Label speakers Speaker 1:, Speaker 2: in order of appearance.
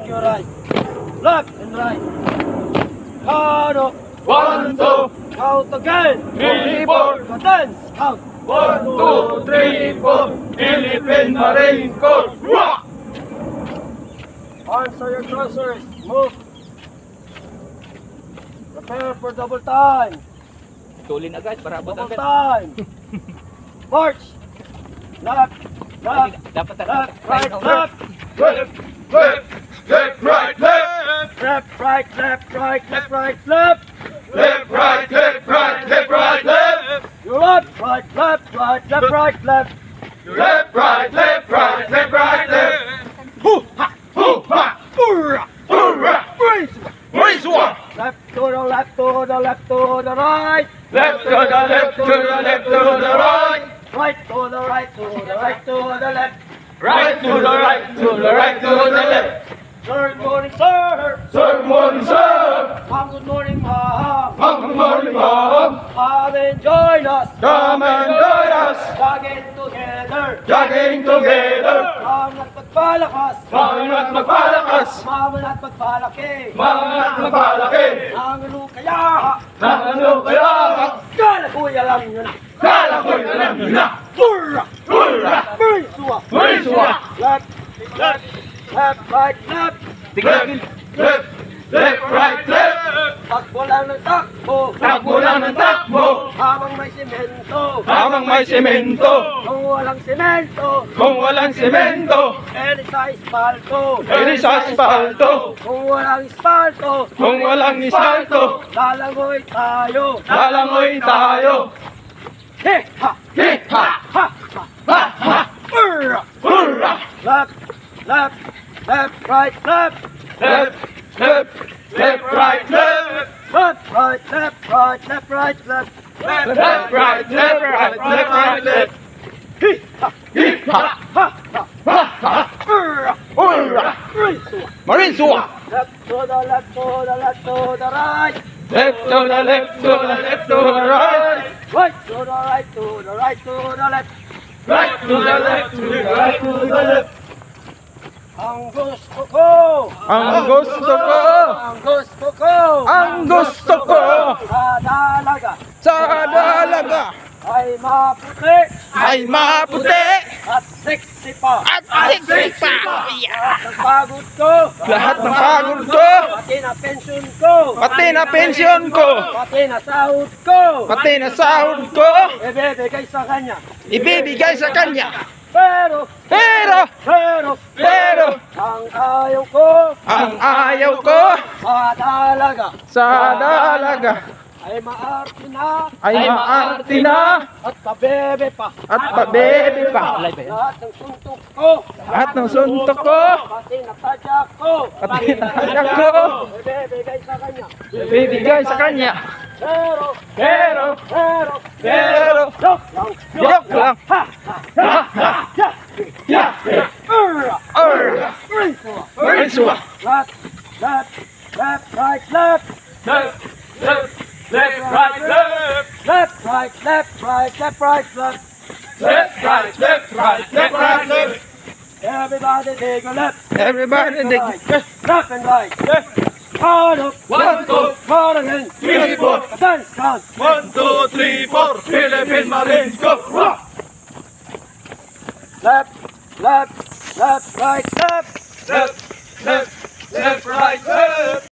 Speaker 1: Your right, left and right. Count up.
Speaker 2: 1, 2,
Speaker 1: Count again.
Speaker 2: 3, 4.
Speaker 1: Cadence. Count.
Speaker 2: 1, 2, 3, 4. Philippine Marine Corps.
Speaker 1: Answer your trousers. Move. Prepare for double time.
Speaker 3: Tulin agad, barabot
Speaker 1: Double
Speaker 3: agad.
Speaker 1: time. March. Left. Left.
Speaker 3: Dapat
Speaker 1: Left. Right. Left.
Speaker 2: Left, left, left, right, left.
Speaker 1: Left. Right. Left. Right. Left. Right. Left.
Speaker 2: Left, right, left, right, left, right, left.
Speaker 1: You're left. Right. Left. Right. Left. Right. Left.
Speaker 2: Left, right, left, right, left, right, left.
Speaker 1: Hoo ha.
Speaker 2: Hoo, ha,
Speaker 1: Hoorah.
Speaker 2: hoorah.
Speaker 1: Raise.
Speaker 2: Raise one.
Speaker 1: Left to the left to the left to the right.
Speaker 2: Left to the left, to the left, to the right.
Speaker 1: Right to the right to the right to the left.
Speaker 2: Right to the right, to the right, to the left.
Speaker 1: Good morning, sir.
Speaker 2: Sir, morning, sir.
Speaker 1: Good morning, ma'am.
Speaker 2: Good morning, ma'am.
Speaker 1: Come and join us.
Speaker 2: Come and join us.
Speaker 1: Jogging together.
Speaker 2: Jogging together.
Speaker 1: Come at magpalakas.
Speaker 2: Come at magpalakas.
Speaker 1: Mama at magpalaki.
Speaker 2: Mga at magpalaki.
Speaker 1: Ang ano kaya?
Speaker 2: Nang ano kaya?
Speaker 1: Kala ko alam nyo na.
Speaker 2: Kala ko'y alam nyo na.
Speaker 1: Hurra!
Speaker 2: Hurra!
Speaker 1: Briswa!
Speaker 2: Briswa!
Speaker 1: Left, left, left, right, left.
Speaker 2: Left, left, left, right, left.
Speaker 1: Takbo lang ng takbo.
Speaker 2: Takbo lang ng takbo.
Speaker 1: Habang may semento.
Speaker 2: Habang may semento.
Speaker 1: Kung walang semento.
Speaker 2: Kung walang semento.
Speaker 1: Eri sa espalto.
Speaker 2: Eri sa asfalto.
Speaker 1: Kung walang espalto.
Speaker 2: Kung walang asfalto.
Speaker 1: Lalangoy tayo.
Speaker 2: Lalangoy tayo.
Speaker 1: He ha!
Speaker 2: Hi, ha,
Speaker 1: Ha!
Speaker 2: ha, ha.
Speaker 1: Hurra!
Speaker 2: Hurra!
Speaker 1: Left, left, left, right, left.
Speaker 2: Left, left, left, right, left.
Speaker 1: Left, right, left, right, left, right, left.
Speaker 2: Left, right, left, right, left, right, left.
Speaker 1: He ha!
Speaker 2: Hi, ha,
Speaker 1: Ha! Ha!
Speaker 2: ha, ha.
Speaker 1: Hurra!
Speaker 2: Hurra!
Speaker 1: Briswa!
Speaker 2: Marine Sua.
Speaker 1: Left to the left to the left to the right.
Speaker 2: Left to the left, to the left, to the right.
Speaker 1: Right to the right to the right to the left.
Speaker 2: Right to the left, to the right, to the left.
Speaker 1: Ang gusto ko.
Speaker 2: Ang gusto ko.
Speaker 1: Ang gusto ko.
Speaker 2: Ang gusto ko.
Speaker 1: Sa dalaga
Speaker 2: Sa dalaga
Speaker 1: ay maputi
Speaker 2: ay maputi
Speaker 1: at sexy pa.
Speaker 2: at sexy pa.
Speaker 1: Lahat ng pagod ko.
Speaker 2: Lahat ng pagod ko,
Speaker 1: Pati na pension ko.
Speaker 2: pati na pensyon ko,
Speaker 1: Pati na sahod ko.
Speaker 2: pati na sahod ko,
Speaker 1: Ibibigay sa kanya.
Speaker 2: ibibigay sa kanya.
Speaker 1: Pero,
Speaker 2: Pero,
Speaker 1: pero, ang ayaw ko
Speaker 2: ang ayaw ko
Speaker 1: sa dalaga
Speaker 2: sa dalaga
Speaker 1: ay maarte na
Speaker 2: ay maarte na
Speaker 1: at pabebe pa.
Speaker 2: at pabebe pa.
Speaker 1: Lahat ng suntok ko,
Speaker 2: Lahat ng suntok ko,
Speaker 1: pati na tadyak ko,
Speaker 2: pati na anak ko,
Speaker 1: ibibigay sa kanya.
Speaker 2: ibibigay sa kanya.
Speaker 1: Pero,
Speaker 2: Pero,
Speaker 1: joke lang.
Speaker 2: joke lang.
Speaker 1: Ha!
Speaker 2: Ha, ha,
Speaker 1: Yeah! Urra!
Speaker 2: Urra! Marine Sua.
Speaker 1: Left, left, left, right, left.
Speaker 2: Left, left, left, right, left.
Speaker 1: Left, right, left, right, left, right, left.
Speaker 2: Left, right, left, right, left, right, left.
Speaker 1: Everybody dig a left.
Speaker 2: Everybody dig.
Speaker 1: Left and right. Left. Count up.
Speaker 2: 1, 2,
Speaker 1: Count again.
Speaker 2: 3, 4.
Speaker 1: Dance, count.
Speaker 2: 1, 2, 3, 4. Philippine Marine Corps.
Speaker 1: Left, left, left, right, left.
Speaker 2: Left, left, left, right, left.